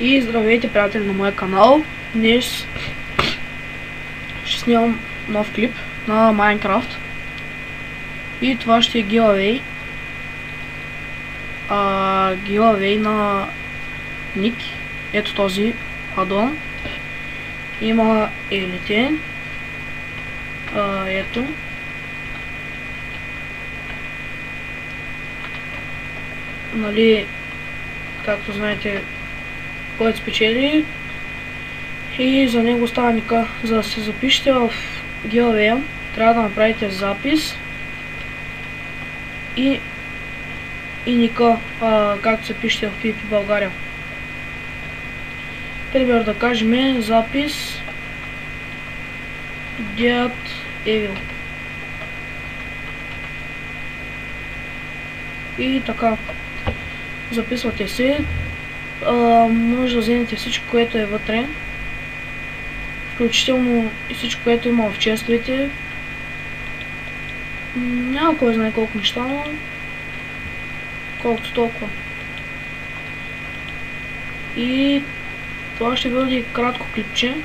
И здравейте, приятели на моя канал. Днес ще снимам нов клип на Майнкрафт. И това ще е giveaway. Giveaway на ник. Ето този аддон. Има елитен. Ето. Нали, както знаете, който спечели, и за него става ника. За да се запишете в giveaway, трябва да направите запис и ника, както се пишете в PvP България. Пример да кажем запис Get Evil. И така. Записвате се. Може да вземете всичко, което е вътре. Включително и всичко, което има в честовете. Няма кой знае колко неща, но колкото толкова. И това ще бъде кратко клипче.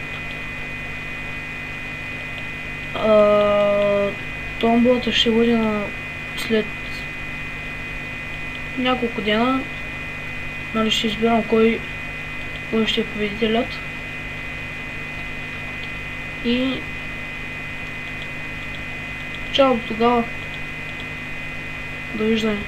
Томболата ще бъде след няколко дена. Нали, ще избирам кой ще е победителят. И чао до тогава. Довиждане.